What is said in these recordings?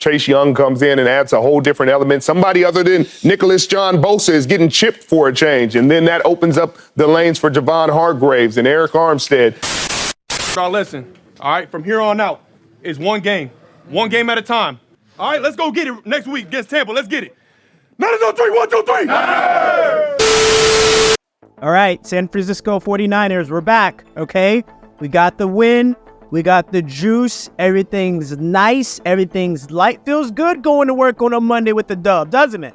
Chase Young comes in and adds a whole different element. Somebody other than Nicholas John Bosa is getting chipped for a change. And then that opens up the lanes for Javon Hargraves and Eric Armstead. Now listen, all right, from here on out, it's one game at a time. All right, let's go get it next week against Tampa. Let's get it. 9-3, 1, 2, 3. All right, San Francisco 49ers, we're back, okay? We got the win. We got the juice. Everything's nice. Everything's light. Feels good going to work on a Monday with the dub, doesn't it?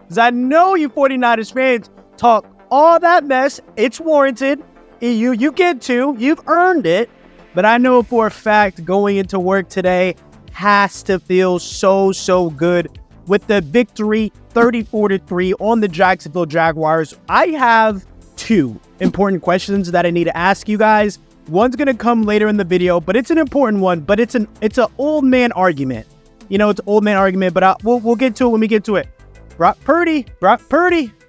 Because I know you 49ers fans talk all that mess. It's warranted. You get to. You've earned it. But I know for a fact going into work today has to feel so good with the victory 34-3 on the Jacksonville Jaguars. I have two important questions that I need to ask you guys. One's going to come later in the video, but it's an important one, but it's an old man argument. You know, it's an old man argument, but we'll get to it when we get to it. Brock Purdy.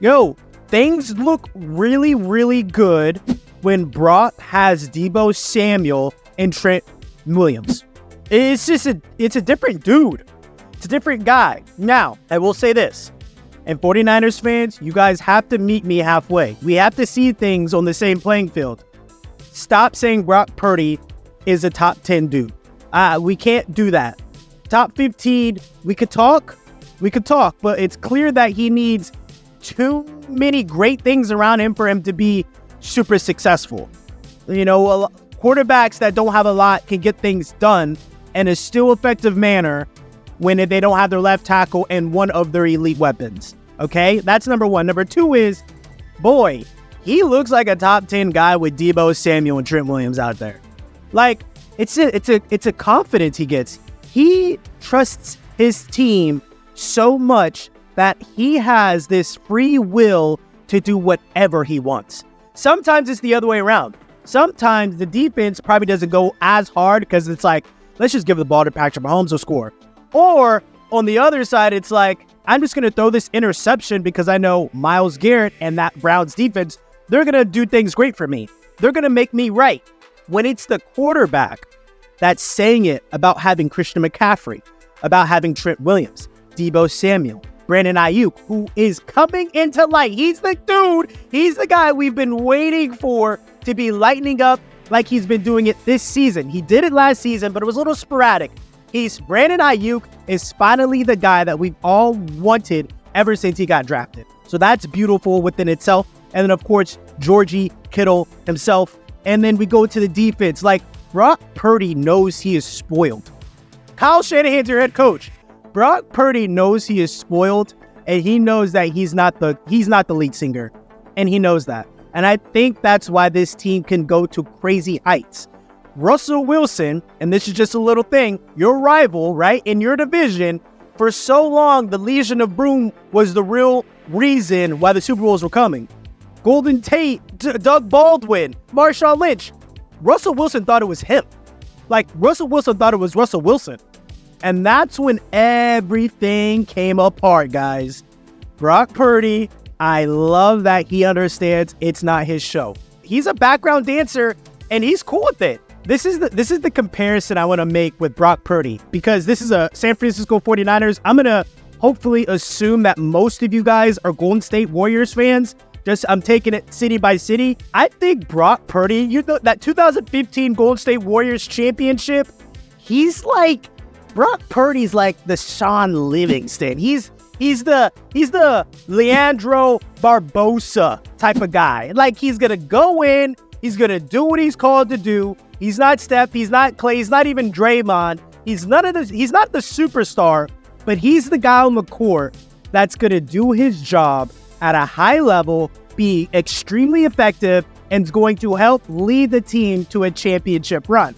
Yo, things look really good when Brock has Deebo Samuel and Trent Williams. It's a different dude. It's a different guy. Now, I will say this, and 49ers fans, you guys have to meet me halfway. We have to see things on the same playing field. Stop saying Brock Purdy is a top 10 dude. We can't do that. Top 15, we could talk, but it's clear that he needs too many great things around him for him to be super successful. You know, quarterbacks that don't have a lot can get things done in a still effective manner when they don't have their left tackle and one of their elite weapons. Okay, that's number one. Number two is, boy, he looks like a top 10 guy with Deebo Samuel and Trent Williams out there. Like, it's a confidence he gets. He trusts his team so much that he has this free will to do whatever he wants. Sometimes it's the other way around. Sometimes the defense probably doesn't go as hard because it's like, let's just give the ball to Patrick Mahomes to score. Or on the other side, it's like, I'm just going to throw this interception because I know Myles Garrett and that Browns defense, they're going to do things great for me. They're going to make me right. When it's the quarterback that's saying it about having Christian McCaffrey, about having Trent Williams, Deebo Samuel, Brandon Ayuk, who is coming into light. He's the dude. He's the guy we've been waiting for to be lightening up like he's been doing it this season. He did it last season, but it was a little sporadic. Brandon Ayuk is finally the guy that we've all wanted ever since he got drafted. So that's beautiful within itself. And then, of course, Georgie Kittle himself. And then we go to the defense. Like, Brock Purdy knows he is spoiled. Kyle Shanahan's your head coach. Brock Purdy knows he is spoiled, and he knows that he's not the lead singer. And he knows that. And I think that's why this team can go to crazy heights. Russell Wilson, and this is just a little thing, your rival, right, in your division, for so long, the Legion of Boom was the real reason why the Super Bowls were coming. Golden Tate, Doug Baldwin, Marshawn Lynch. Russell Wilson thought it was him. Like, Russell Wilson thought it was Russell Wilson. And that's when everything came apart, guys. Brock Purdy, I love that he understands it's not his show. He's a background dancer, and he's cool with it. This is the comparison I want to make with Brock Purdy, because this is a San Francisco 49ers. I'm going to hopefully assume that most of you guys are Golden State Warriors fans. I'm taking it city by city. I think Brock Purdy, you know, that 2015 Golden State Warriors championship, Brock Purdy's like the Sean Livingston. He's the Leandro Barbosa type of guy. Like, he's going to go in, he's going to do what he's called to do. He's not Steph, he's not Clay, he's not even Draymond. He's not the superstar, but he's the guy on the court that's going to do his job at a high level, be extremely effective, and is going to help lead the team to a championship run.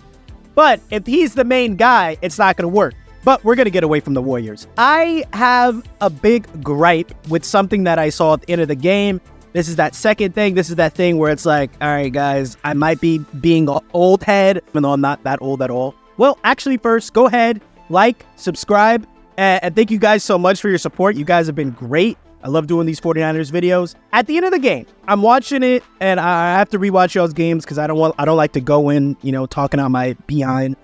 But if he's the main guy, it's not going to work. But we're going to get away from the Warriors. I have a big gripe with something that I saw at the end of the game. This is that second thing. This is that thing where it's like, all right, guys, I might be being an old head, even though I'm not that old at all. Well, actually, first, go ahead, like, subscribe, and thank you guys so much for your support. You guys have been great. I love doing these 49ers videos. At the end of the game, I'm watching it, and I have to rewatch y'all's games because I don't like to go in, talking on my behind.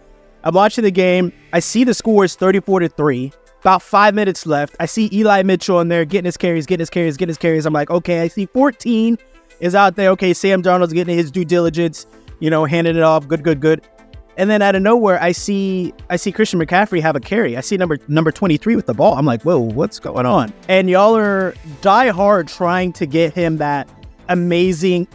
I'm watching the game. I see the score is 34-3. About 5 minutes left. I see Eli Mitchell in there getting his carries. I'm like, okay, I see 14 is out there. Okay, Sam Darnold's getting his due diligence, handing it off. Good. And then out of nowhere, I see Christian McCaffrey have a carry. I see number 23 with the ball. I'm like, whoa, what's going on? And y'all are die hard trying to get him that amazing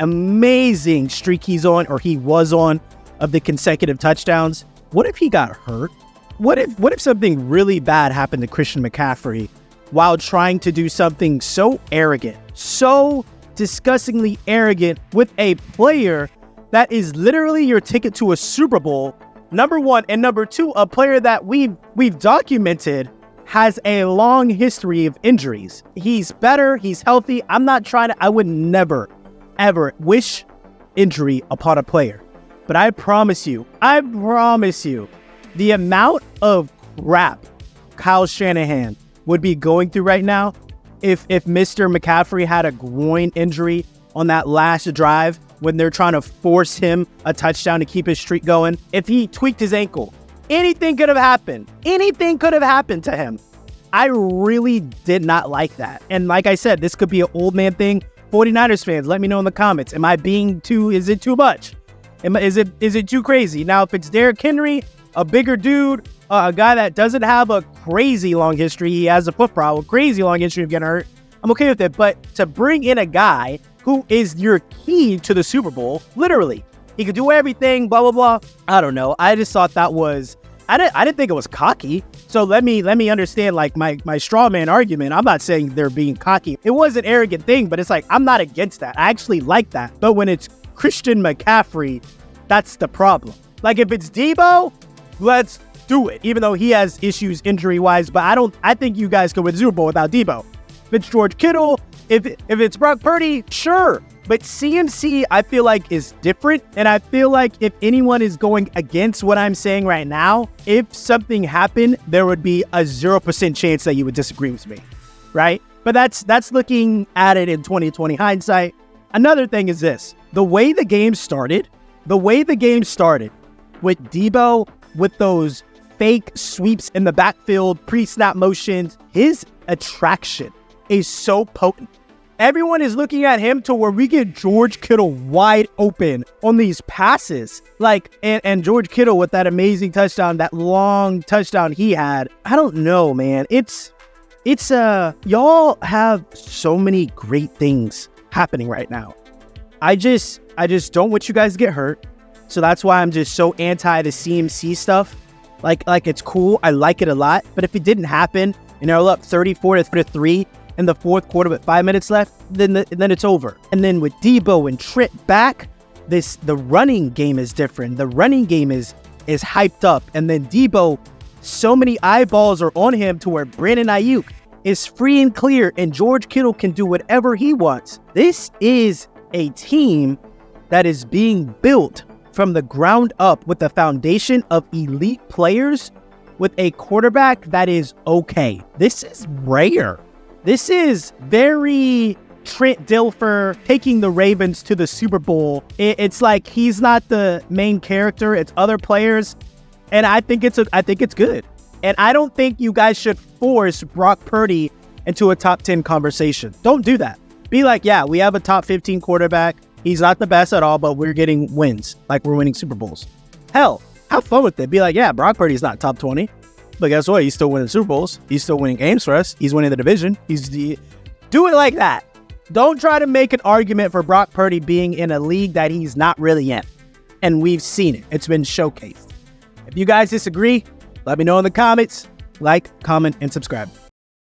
streak he was on of the consecutive touchdowns. What if he got hurt? What if something really bad happened to Christian McCaffrey while trying to do something so arrogant, so disgustingly arrogant with a player that is literally your ticket to a Super Bowl, number one, and number two, a player that we've documented has a long history of injuries. He's better, he's healthy. I would never, ever wish injury upon a player. But I promise you, the amount of crap Kyle Shanahan would be going through right now if Mr. McCaffrey had a groin injury on that last drive when they're trying to force him a touchdown to keep his streak going. If he tweaked his ankle, anything could have happened. Anything could have happened to him. I really did not like that. And like I said, this could be an old man thing. 49ers fans, let me know in the comments. Is it too much? Is it too crazy? Now, if it's Derrick Henry, a bigger dude, a guy that doesn't have a crazy long history, he has a foot problem, crazy long history of getting hurt, I'm okay with it. But to bring in a guy who is your key to the Super Bowl, literally, he could do everything, blah, blah, blah. I don't know. I just thought that was, I didn't think it was cocky. So let me understand, like, my straw man argument. I'm not saying they're being cocky. It was an arrogant thing, but it's like, I'm not against that. I actually like that. But when it's Christian McCaffrey, that's the problem. Like, if it's Deebo, let's do it, even though he has issues injury-wise. But I think you guys could win the Super Bowl without Deebo. If it's George Kittle, if it's Brock Purdy, sure. But CMC, I feel like, is different. And I feel like if anyone is going against what I'm saying right now, if something happened, there would be a 0% chance that you would disagree with me, right? But that's looking at it in 2020 hindsight. Another thing is this. The way the game started with Deebo, with those fake sweeps in the backfield, pre-snap motions, his attraction is so potent. Everyone is looking at him to where we get George Kittle wide open on these passes. Like, and George Kittle with that amazing touchdown, that long touchdown he had. I don't know, man. It's y'all have so many great things happening right now. I just don't want you guys to get hurt. So that's why I'm just so anti the CMC stuff. Like it's cool. I like it a lot. But if it didn't happen and they're up 34-3 in the fourth quarter with 5 minutes left, then it's over. And then with Deebo and Trent back, the running game is different. The running game is hyped up. And then Deebo, so many eyeballs are on him to where Brandon Ayuk is free and clear and George Kittle can do whatever he wants. This is a team that is being built from the ground up with the foundation of elite players with a quarterback that is okay. This is rare. This is very Trent Dilfer taking the Ravens to the Super Bowl. It's like he's not the main character, it's other players. And I think it's good. And I don't think you guys should force Brock Purdy into a top 10 conversation. Don't do that. Be like, yeah, we have a top 15 quarterback. He's not the best at all, but we're getting wins. Like, we're winning Super Bowls. Hell, have fun with it. Be like, yeah, Brock Purdy's not top 20. But guess what? He's still winning Super Bowls. He's still winning games for us. He's winning the division. Do it like that. Don't try to make an argument for Brock Purdy being in a league that he's not really in. And we've seen it. It's been showcased. If you guys disagree, let me know in the comments. Like, comment, and subscribe.